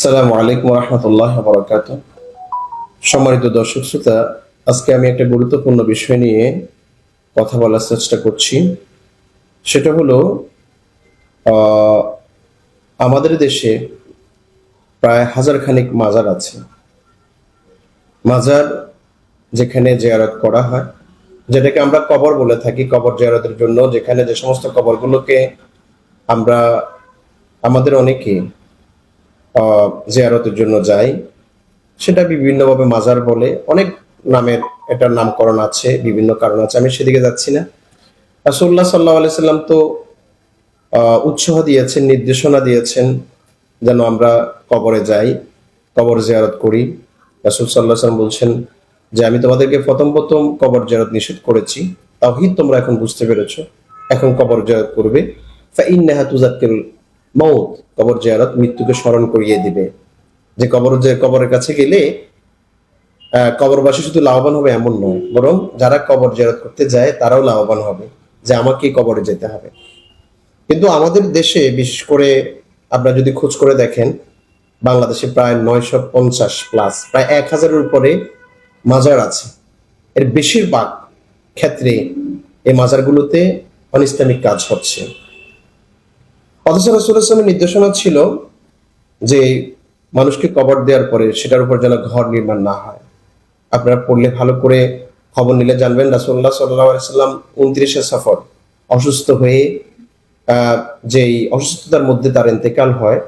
আসসালামু আলাইকুম রহমতুল্লাহ বরকাত। সম্মানিত দর্শক শ্রোতা, আজকে আমি একটা গুরুত্বপূর্ণ বিষয় নিয়ে কথা বলার চেষ্টা করছি। সেটা হলো আহ, আমাদের দেশে প্রায় হাজার খানিক মাজার আছে। মাজার যেখানে জিয়ারত করা হয়, যেটাকে আমরা কবর বলে থাকি। কবর জিয়ারতের জন্য যেখানে যে সমস্ত কবরগুলোকে আমরা আমাদের অনেকে জিয়ারতের জন্য যাই, সেটা বিভিন্নভাবে মাজার বলে, অনেক নামের এটার নামকরণ আছে, বিভিন্ন কারণ আছে, আমি সেদিকে যাচ্ছি না। রাসূলুল্লাহ সাল্লাল্লাহু আলাইহি সাল্লাম তো উৎসাহ দিয়েছেন, নির্দেশনা দিয়েছেন যেন আমরা কবরে যাই, কবর জিয়ারত করি। রাসূল সাল্লাল্লাহু আলাইহি সাল্লাম বলছেন যে আমি তোমাদেরকে প্রথম প্রথম কবর জিয়ারত নিষেধ করেছি, তাওহীদ তোমরা এখন বুঝতে পেরেছো, এখন কবর জিয়ারত করবে। ফাইন্নাহা তুযাক্কিরুল মাউত, কবর জিয়ারত মৃত্যুকে স্মরণ করিয়ে দিবে। যে কবরের কাছে গেলে কবরবাসী শুধু লাভবান হবে এমন নয়, বরং যারা কবর জিয়ারত করতে যায় তারাও লাভবান হবে যে আমাকে কবরে যেতে হবে। কিন্তু আমাদের দেশে বিশেষ করে আপনারা যদি খোঁজ করে দেখেন, বাংলাদেশে প্রায় 950 প্লাস, প্রায় 1000-এর উপরে মাজার আছে। এর বেশিরভাগ ক্ষেত্রে এই মাজারগুলোতে অনিসলামিক কাজ হচ্ছে। অথচ রাসূলুল্লাহ সাল্লাল্লাহু আলাইহি ওয়াসাল্লামের নির্দেশনা ছিল যে মানুষকে কবর দেওয়ার পরে সেটার উপর যেন ঘর নির্মাণ না হয়। আপনারা পড়লে ভালো করে খবর নিলে জানবেন, রাসূলুল্লাহ সাল্লাল্লাহু আলাইহি সাল্লাম 29শে সফর অসুস্থ হয়ে যেই অসুস্থতার মধ্যে তার ইন্তেকাল হয়,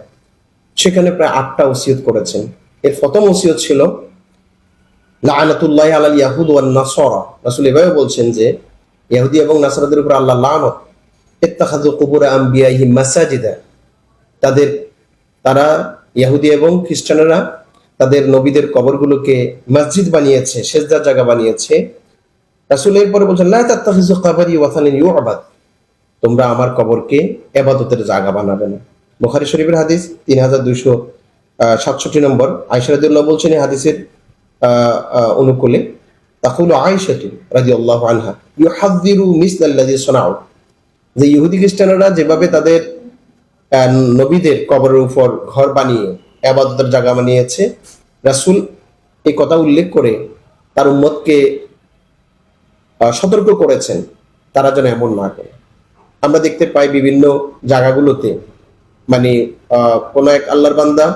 সেখানে প্রায় 8টা ওসিয়ত করেছেন। এর প্রথম ওসিয়ত ছিল লাআনাতুল্লাহি আলাল ইয়াহুদ ওয়ান নাসারা। রাসূল এভাবে বলছেন যে ইহুদি এবং নাসারাদের উপর আল্লাহর লানত। ইত্তাখাযু কুবুর আম্বিয়াইহিম মাসাজিদা, তারা ইহুদি এবং খ্রিস্টানেরা তাদের নবীদের কবরগুলোকে মসজিদ বানিয়েছে, সেজদার জায়গা বানিয়েছে। রাসূল এরপরে বলছেন লা তাত্তাখিযু কবরি ওয়াসানিন ইউবাদ, তোমরা আমার কবরকে ইবাদতের জায়গা বানাবে না। বুখারী শরীফের হাদিস 3267 নম্বর। আয়েশা রাদিয়াল্লাহু বলছেন এই হাদিসের অনুকূলে, তাকুলু আয়েশাতু রাদিয়াল্লাহু আনহা ইউহাযযিরু মিসলাল্লাযী সানাউ, যে ইহুদি খ্রিস্টানেরা যেভাবে তাদের নবীদের কবরের উপর ঘর বানিয়ে ইবাদতের জায়গা বানিয়েছে, রাসূল এই কথা উল্লেখ করে তার উম্মতকে সতর্ক করেছেন তারা যেন এমন না করে। আমরা দেখতে পাই বিভিন্ন জায়গাগুলোতে মানে কোন এক আল্লাহর বান্দা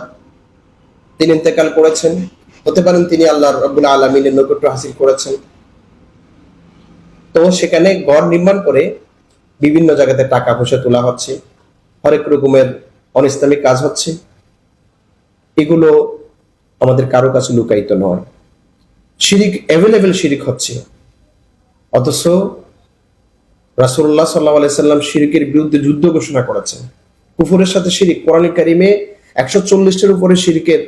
তিনি ইন্তেকাল করেছেন, হতে পারেন তিনি আল্লাহ রাব্বুল আলামিনের নৈকট্য হাসিল করেছেন, তো সেখানে ঘর নির্মাণ করে বিভিন্ন জায়গাতে টাকা পয়সা তোলা হচ্ছে, হরেক রকমের অনিসলামিক কাজ হচ্ছে। এগুলো আমাদের কারো কাছে লুকায়িত নয়, শিরিক, অ্যাভেলেবেল শিরিক হচ্ছে। অথচ রাসূলুল্লাহ সাল্লাল্লাহু আলাইহি সাল্লাম শিরিকের বিরুদ্ধে যুদ্ধ ঘোষণা করেছেন। কুফরের সাথে শিরিক, কোরআন কারীমে 140-এর উপরে শিরিকের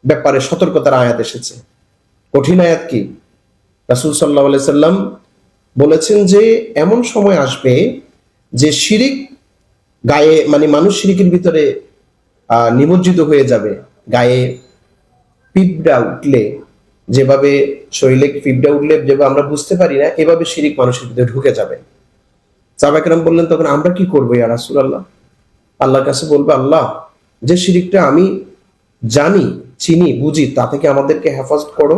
ব্যাপারে সতর্কতার আয়াত এসেছে। কঠিন আয়াত কি? রাসূল সাল্লাল্লাহু আলাইহি সাল্লাম বলেছেন যে এমন সময় আসবে যে শিরিক গায়ে মানে মানুষ শিরিকের ভিতরে নিমজ্জিত হয়ে যাবে। গায়ে পিঁপড়া উঠলে যেভাবে, শরীরে পিঁপড়া উঠলে যেভাবে আমরা বুঝতে পারি না, এভাবে শিরিক মানুষের ভিতরে ঢুকে যাবে। সাহাবায়ে কেরাম বললেন, তখন আমরা কি করবো ইয়া রাসূলুল্লাহ? আল্লাহর কাছে বলবে, আল্লাহ, যে শিরিকটা আমি জানি, চিনি, বুঝি, তা থেকে আমাদেরকে হেফাজত করো।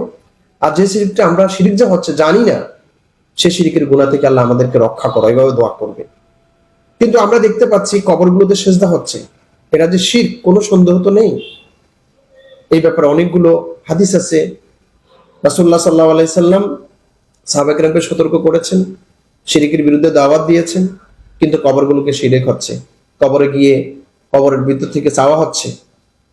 আর যে শিরিকটা আমরা শিরিক যা হচ্ছে জানি না, সে শিরিকের গুনাহ থেকে আল্লাহ আমাদেরকে রক্ষা করো, এইভাবে দোয়া করবে। কিন্তু আমরা দেখতে পাচ্ছি কবরগুলোতে সেজদা হচ্ছে, এটা যে শিরক কোনো সন্দেহ তো নেই। এই ব্যাপারে অনেকগুলো হাদিস আছে। রাসূলুল্লাহ সাল্লাল্লাহু আলাইহি সাল্লাম সাহাবায়ে কেরামকে সতর্ক করেছেন, শিরিকের বিরুদ্ধে দাওয়াত দিয়েছেন, কিন্তু কবরগুলোকে শিরক হচ্ছে। কবরে গিয়ে কবরের ভিতর থেকে চাওয়া হচ্ছে,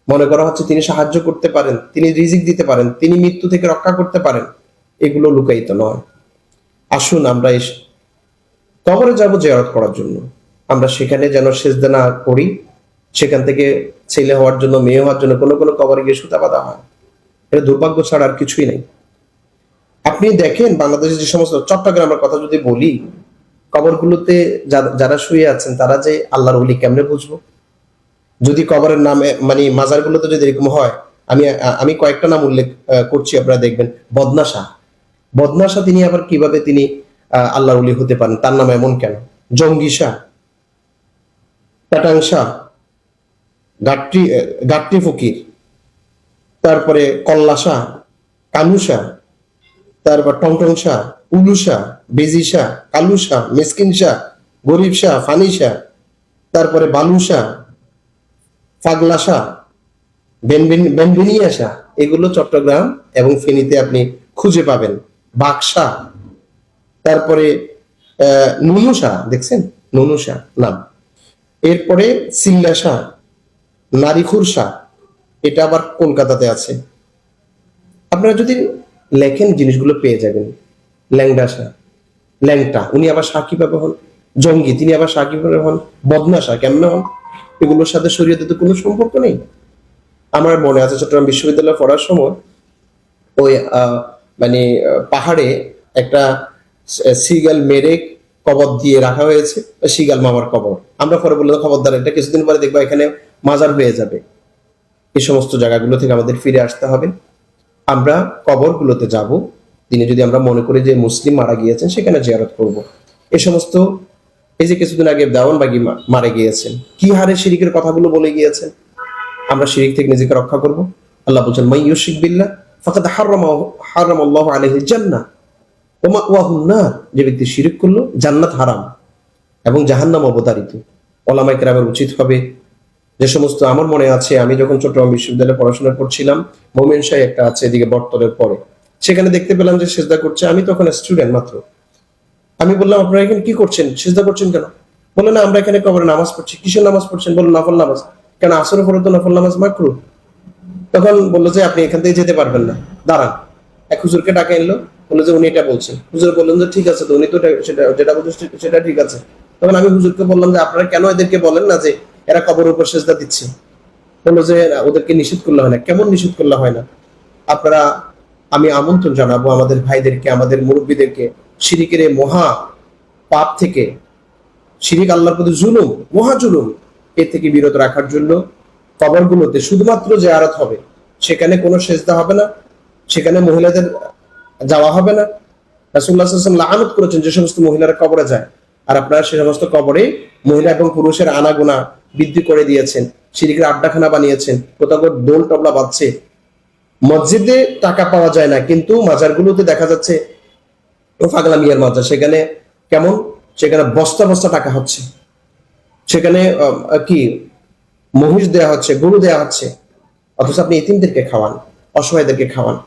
মনে করা হচ্ছে তিনি সাহায্য করতে পারেন, তিনি রিজিক দিতে পারেন, তিনি মৃত্যু থেকে রক্ষা করতে পারেন। এগুলো লুকায়িত নয়। আসুন আমরা কবরে যাব জিয়ারত করার জন্য, আমরা সেখানে যেন সেজদা না করি। সেখান থেকে ছেলে হওয়ার জন্য, মেয়ে হওয়ার জন্য কোনো কোনো কবরে গিয়ে সুতা বাঁধা হয়। এটা দুর্ভাগ্য ছাড়া আর কিছুই নেই। আপনি দেখেন বাংলাদেশের যে সমস্ত, চট্টগ্রামের কথা যদি বলি, কবরগুলোতে যারা শুয়ে আছেন তারা যে আল্লাহর ওলি কেমনে বুঝবো? যদি কবরের নামে মানে মাজারগুলোতে যদি এরকম হয়, আমি কয়েকটা নাম উল্লেখ করছি, আপনারা দেখবেন। বদনা শাহ, তিনি আবার কিভাবে তিনি আল্লাহর ওলি হতে পারেন? তার নাম এমন কেন? জঙ্গি শাহ, প্যাটাং শাহ, গাট্টি ফকির, তারপরে কল্লাসা, কানুসা, তারপর টংটংসা, উলুসা, বেজিসা, কালুসা, মেসকিনসা, গরিবসা, ফানিসা, তারপরে বালুসা, ফাগলাসা, বেনবেনিয়াসা, এগুলো চট্টগ্রাম এবং ফেনীতে আপনি খুঁজে পাবেন। বাক্সা, তারপরে নুনুসা, দেখছেন নুনুসা নাম। এরপরে সিল্লাসা, নারীখুরসা, এটা আবার কলকাতাতে আছে। আপনারা যদি লেখেন জিনিসগুলো পেয়ে যাবেন। ল্যাংডাসা, ল্যাংটা, উনি আবার শাহ কিভাবে হন? জঙ্গি, তিনি আবার শাহ কিভাবে হন? বদমাশা কেমনে হন? এগুলোর সাথে শরীয়তে তো কোনো সম্পর্ক নেই। আমার মনে আছে চট্টগ্রাম বিশ্ববিদ্যালয়ে পড়ার সময় ওই পাহাড়ে একটা সিগাল মেরে কবর দিয়ে রাখা হয়েছে, সিগাল মামার কবর। আমরা পরে বললাম খবরদার, এটা কিছুদিন পরে দেখবো এখানে মাজার হয়ে যাবে। এই সমস্ত জায়গাগুলো থেকে আমাদের ফিরে আসতে হবে। আমরা কবরগুলোতে যাব, তিনি যদি আমরা মনে করি যে মুসলিম মারা গিয়েছেন সেখানে জিয়ারত করব। এই সমস্ত, এই যে কিছুদিন আগে দেওয়ানবাগী মারা গিয়েছেন, কি হারে শিরিকের কথাগুলো বলে গিয়েছেন। আমরা শিরিক থেকে নিজেকে রক্ষা করব। আল্লাহ বলছেন মাই ইউশরিক বিল্লাহ ফাকাদ হারামাল্লাহু আলাইহিল জান্নাহ ওয়া মাওয়াহুন নার, যে ব্যক্তি শিরিক করলো জান্নাত হারাম এবং জাহান্নাম অবধারিত। ওলামায়ে কেরামের উচিত হবে, যে সমস্ত, আমার মনে আছে আমি যখন চট্টগ্রাম বিশ্ববিদ্যালয়ে পড়াশোনা করছিলাম, মোমেন শাহ একটা আছে এদিকে বটতলের পরে, সেখানে দেখতে পেলাম যে সেজদা করছে। আমি তখন স্টুডেন্ট মাত্র। আমি বললাম আপনারা এখানে কি করছেন, সেজদা করছেন কেন? বলে না আমরা এখানে কবরে নামাজ পড়ছি। কিসের নামাজ পড়ছেন? বললো নফল নামাজ। কেন, আসরের পরে তো নফল নামাজ মাকরুহ। তখন বললো যে আপনি এখান থেকে যেতে পারবেন না, দাঁড়ান। এক হুজুরকে ডাকে এলো, বললো যে উনি এটা বলছেন। হুজুর বললেন যে ঠিক আছে, তো উনি তো সেটা যেটা বলছেন সেটা ঠিক আছে। তখন আমি হুজুরকে বললাম যে আপনারা কেন এদেরকে বলেন না যে এরা কবরের উপর সেজদা দিচ্ছে? বললো যে ওদেরকে নিষেধ করলে হয় না। কেমন নিষেধ করলে হয় না? আপনারা, আমি আমন্ত্রণ জানাবো আমাদের ভাইদেরকে, আমাদের মুরব্বীদেরকে, শিরিকের এই মহা পাপ থেকে, শিরিক আল্লাহর প্রতি জুলুম, মহা জুলুম, এর থেকে বিরত রাখার জন্য কবরগুলোতে শুধুমাত্র জিয়ারত হবে, সেখানে কোনো সেজদা হবে না, সেখানে মহিলাদের যাওয়া হবে না। রাসূলুল্লাহ সাল্লাল্লাহু আলাইহি ওয়াসাল্লাম লাআনত করেছেন যে সমস্ত মহিলারা কবরে যায়। আর আপনারা সে সমস্ত কবরে মহিলা এবং পুরুষের আনাগোনা বৃদ্ধি করে দিয়েছেন, শিরিকের আড্ডাখানা বানিয়েছেন, কোথাও দোল তবলা বাজছে। মসজিদে টাকা পাওয়া যায় না, কিন্তু মাজারগুলোতে দেখা যাচ্ছে পাগলা মিয়ার মাজার, সেখানে কেমন, সেখানে বস্তা বস্তা টাকা হচ্ছে, সেখানে কি মহিষ দেয়া হচ্ছে, গরু দেয়া হচ্ছে, অথচ আপনি এতিমদেরকে খাওয়ান, অসহায়দেরকে খাওয়ান।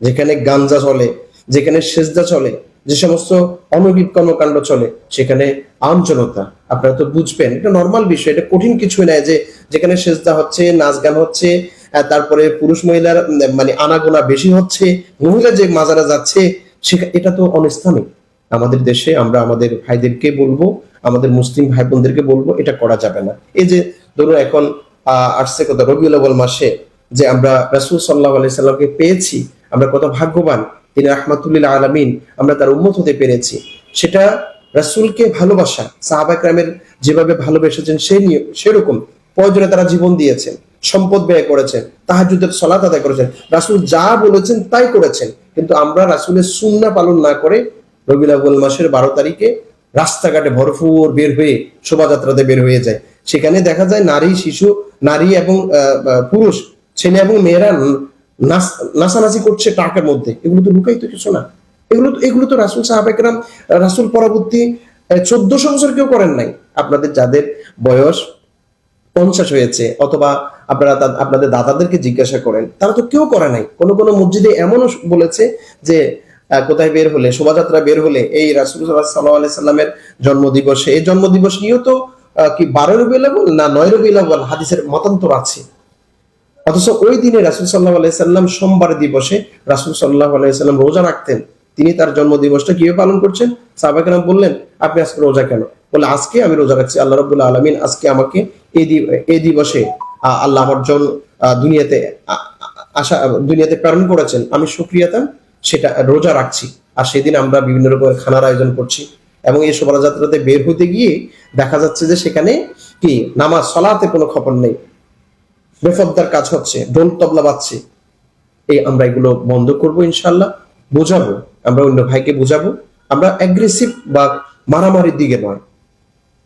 যেখানে গাঞ্জা চলে, যেখানে সেজদা চলে, যে সমস্ত অনৈতিক কর্মকাণ্ড চলে, সেখানে আম জনতা, আপনারা তো বুঝবেন এটা নর্মাল বিষয়, এটা কঠিন কিছুই নয় যে যেখানে সেজদা হচ্ছে, নাচ গান হচ্ছে, তারপরে পুরুষ মহিলার আনাগোনা বেশি হচ্ছে, মহিলা যে মাজারে যাচ্ছে, এটা তো অনিসলামিক। আমাদের দেশে আমরা আমাদের ভাইদেরকে বলবো, আমাদের মুসলিম ভাই বোনদেরকে বলবো এটা করা যাবে না। এই যে ধরুন এখন আসছে কত রবিউল আউয়াল মাসে যে আমরা রাসূল সাল্লাল্লাহু আলাইহি সাল্লামকে পেয়েছি, আমরা কত ভাগ্যবান, তিনি রাহমাতুল লিল আলামিন, আমরা তার উম্মত হতে পেরেছি। সেটা রাসূলকে ভালোবাসা, সাহাবা কেরামের যেভাবে ভালোবেসেছেন সেরকম প্রয়োজনে তারা জীবন দিয়েছেন, সম্পদ ব্যয় করেছেন, তাহাজ্জুদের সালাত আদায় করেছেন, রাসূল যা বলেছেন তাই করেছেন। কিন্তু আমরা রাসূলের সুন্নাহ পালন না করে রবিউল আউয়াল মাসের 12 তারিখে রাস্তাঘাটে ভরপুর বের হয়ে শোভাযাত্রাতে বের হয়ে যায়। সেখানে দেখা যায় নারী, শিশু, নারী এবং পুরুষ, ছেলে এবং মেয়েরা নাচানাচি করছে ট্রাকের মধ্যে। এগুলো তো লুকাইতো কিছু না, এগুলো তো রাসূল, সাহাবায়ে কেরাম, রাসূল পরবর্তী 1400 বছর কেউ করেন নাই। আপনাদের যাদের বয়স 50 হয়েছে, অথবা আপনারা আপনাদের দাদাদেরকে জিজ্ঞাসা করেন, তারা তো কেউ করে নাই। কোন কোন মসজিদে এমনও বলেছে যে কোথায় বের হলে, শোভাযাত্রা বের হলে, এই রাসূলুল্লাহ সাল্লাল্লাহু আলাইহি সাল্লামের জন্মদিবসে, এই জন্মদিবস নিয়েও তো কি 12 রবিউল আউয়াল না 9 রবিউল আউয়াল, হাদিসের মতান্তর আছে। অথচ ওই দিনে রাসূল সাল্লাল্লাহু আলাইহি সাল্লাম সোমবার দিবসে রাসূল সাল্লাল্লাহু আলাইহি সাল্লাম রোজা রাখতেন। তিনি তার জন্ম দিবসটা কিভাবে পালন করছেন? সাহাবায়ে কেরাম বললেন, আপনি আজকে রোজা কেন? বলে আজকে আমি রোজা রাখছি, আল্লাহ রাব্বুল আলামিন আজকে আমাকে এই দিবসে আল্লাহ আমার জন্য দুনিয়াতে প্রেরণ করেছেন, আমি শুকরিয়াতান সেটা রোজা রাখছি। আর সেদিন আমরা বিভিন্ন রকমের খানার আয়োজন করছি, এবং এই শোভাযাত্রাতে বের হতে গিয়ে দেখা যাচ্ছে যে সেখানে কি নামাজ সালাতে কোনো খবর নেই, বেফদ্দার কাজ হচ্ছে, ঢোল তবলা বাজছে। আমরা এগুলো বন্ধ করব ইনশাআল্লাহ, বোঝাবো, আমরা অন্য ভাইকে বোঝাবো। আমরা অ্যাগ্রেসিভ বা মারামারির দিকে নয়,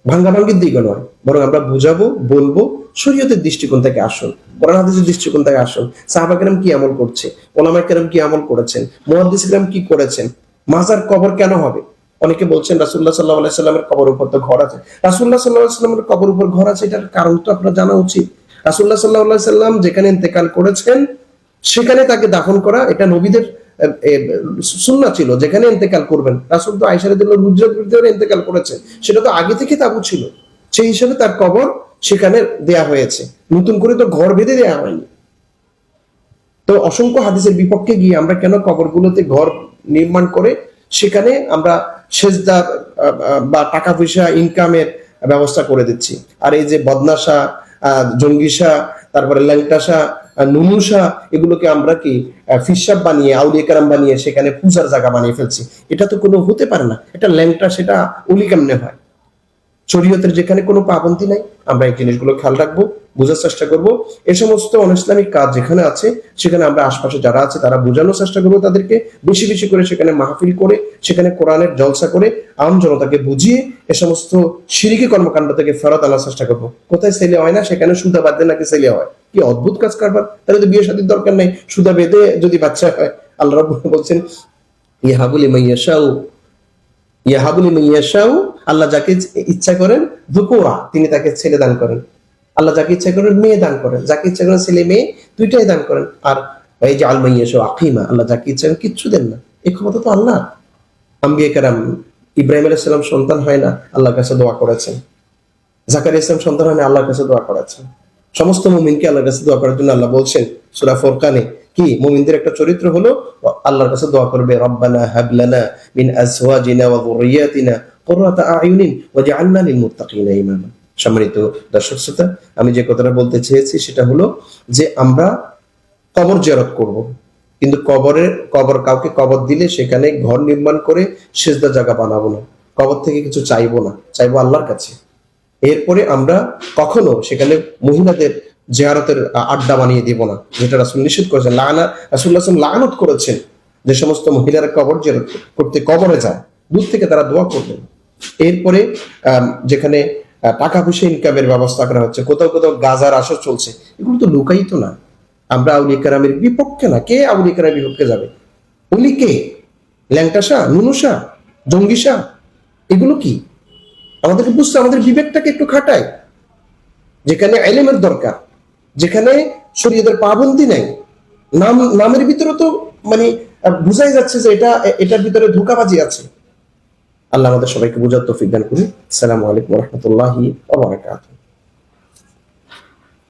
ভাঙ্গাভাঙ্গির দিকে নয়, বরং আমরা বুঝাবো, বলবো শরীয়তের দৃষ্টিকোণ থেকে আসুন, কোরআন হাদিসের দৃষ্টিকোণ থেকে আসুন। সাহাবা কেরাম কি আমল করছে, ওলামা কেরাম কি আমল করেছেন, মুহাদ্দিস কেরাম কি করেছেন। মাজার কবর কেন হবে? অনেকে বলছেন রাসূলুল্লাহ সাল্লাল্লাহু আলাইহি সাল্লামের কবর উপর তো ঘর আছে। রাসূলুল্লাহ সাল্লাল্লাহু আলাইহি সাল্লামের কবর উপর ঘর আছে, এটার কারণ তো আপনার জানা উচিত। রাসূলুল্লাহ সাল্লাল্লাহু আলাইহি সাল্লাম যেখানে ইন্তেকাল করেছেন সেখানে তাকে দাফন করা এটা নবীদের সুন্নাহ ছিল। যেখানে ইন্তেকাল করবেন, রাসূল তো আয়েশা রাদিয়াল্লাহু আনহা হুজরাত বিরুদ্ধে ইন্তেকাল করেছেন, সেটা তো আগে থেকে তাবু ছিল, সেই হিসেবে তার কবর সেখানে দেয়া হয়েছে, নতুন করে তো ঘর বেঁধে দেয়া হয়নি। তো অসংখ্য হাদিসের বিপক্ষে গিয়ে আমরা কেন কবরগুলোতে ঘর নির্মাণ করে সেখানে আমরা সেজদা বা টাকা পয়সা ইনকামের ব্যবস্থা করে দিচ্ছি। আর এই যে বদনাশা, জঙ্গিসা, তারপরে ল্যাংটাসা, নুনুসা, এগুলোকে আমরা কি ফিসাব বানিয়ে, আউলিয়া কারাম বানিয়ে সেখানে পূজার জায়গা বানিয়ে ফেলছি। এটা তো কোনো হতে পারে না। এটা ল্যাংটা, সেটা ওলি কেমনে হয়? শরীয়তের যেখানে কোনো পাবন্দি নাই, আমরা এই জিনিসগুলো খেয়াল রাখবো, বোঝার চেষ্টা করব। এ সমস্ত অনইসলামিক কাজ যেখানে আছে সেখানে আমরা আশপাশে যারা আছে তারা বোঝানোর চেষ্টা করবো, তাদেরকে বেশি বেশি করে সেখানে মাহফিল করে, সেখানে কোরআনের জলসা করে আম জনতাকে বুঝিয়ে এ সমস্ত শিরকি কর্মকাণ্ড থেকে ফেরত আনার চেষ্টা করবো। কোথায় ছেলে হয় না সেখানে সুদা বাঁধতে নাকি ছেলে হয়, কি অদ্ভুত কাজ কারবার। তাহলে তো বিয়ে শাদীর দরকার নেই, সুদা বেঁধে যদি বাচ্চা হয়। আল্লাহ রাব্বুল বলছেন ইয়াহাবুলি মাইয়াশাউ, ইয়াহাবুলি মাইয়াশাউ, আল্লাহ যাকে ইচ্ছা করেন যুকুরা, তিনি তাকে ছেলে দান করেন। আল্লাহ যাকে ইচ্ছা করেন মেয়ে দান করেন, যাকে ইচ্ছা করেন ছেলে মেয়ে দুইটাই দান করেন। আর এই যে আল মাইয়াশাউ আকিমা, আল্লাহ যাকে ইচ্ছা করেন কিচ্ছু দেন না। এই ক্ষমতা তো আল্লাহ। আম্বিয়া কেরাম, ইব্রাহিম আলাইহিস সালাম সন্তান হয় না, আল্লাহর কাছে দোয়া করেছেন। জাকারিয়া ইসলাম সন্তান হয় না, আল্লাহর কাছে দোয়া করেছেন। সমস্ত মুমিনকে আল্লাহর কাছে দোয়া করার জন্য আল্লাহ বলছেন সূরা ফুরকানে, কি মুমিনদের একটা চরিত্র হলো আল্লাহর কাছে দোয়া করবে, রব্বানা হাব লানা মিন আজওয়াজিনা ওয়া যুররিয়াতিনা কুররাতা আয়ুনিন ওয়াজআলনা লিল মুত্তাকিনা ইমামা। সম্মানিত দর্শক শ্রোতা, আমি যে কথাটা বলতে চেয়েছি সেটা হলো যে আমরা কবর জিয়ারত করব, কিন্তু কবর কাউকে কবর দিলে সেখানে ঘর নির্মাণ করে সিজদা জায়গা বানাবো না, কবর থেকে কিছু চাইবো না, চাইবো আল্লাহর কাছে। এরপরে আমরা কখনো সেখানে মহিলাদের জিয়ারতের আড্ডা বানিয়ে দিব না, যেটা রাসূল নিষেধ করেছেন। রাসূলুল্লাহ সাল্লাল্লাহু আলাইহি ওয়াসাল্লাম লানত করেছেন যে সমস্ত মহিলারা কবর জিয়ারত করতে কবরে যায়, দূর থেকে তারা দোয়া করবেন। এরপরে যেখানে টাকা পয়সা ইনকামের ব্যবস্থা করা হচ্ছে, কোথাও কোথাও গাজার আসর চলছে, এগুলো তো লুকায়িত না। আমরা আউলিয়া কেরামের বিপক্ষে না। কে আউলিয়া কেরামের বিপক্ষে যাবে? উনি কে? ল্যাংটাসা, নুনুসা, জঙ্গিসা, এগুলো কি? আমাদেরকে বুঝতে, আমাদের বিবেকটাকে একটু খাটায়। যেখানে ইলমের দরকার, যেখানে শরীয়তের পাবন্দি নাই, নামের ভিতরে তো মানে বুঝাই যাচ্ছে যে এটার ভিতরে ধোঁকাবাজি আছে। আল্লাহ আমাদের সবাইকে বুঝার তৌফিক দান করুন। আসসালামু আলাইকুম ওয়া রাহমাতুল্লাহি ওয়া বারাকাতুহু।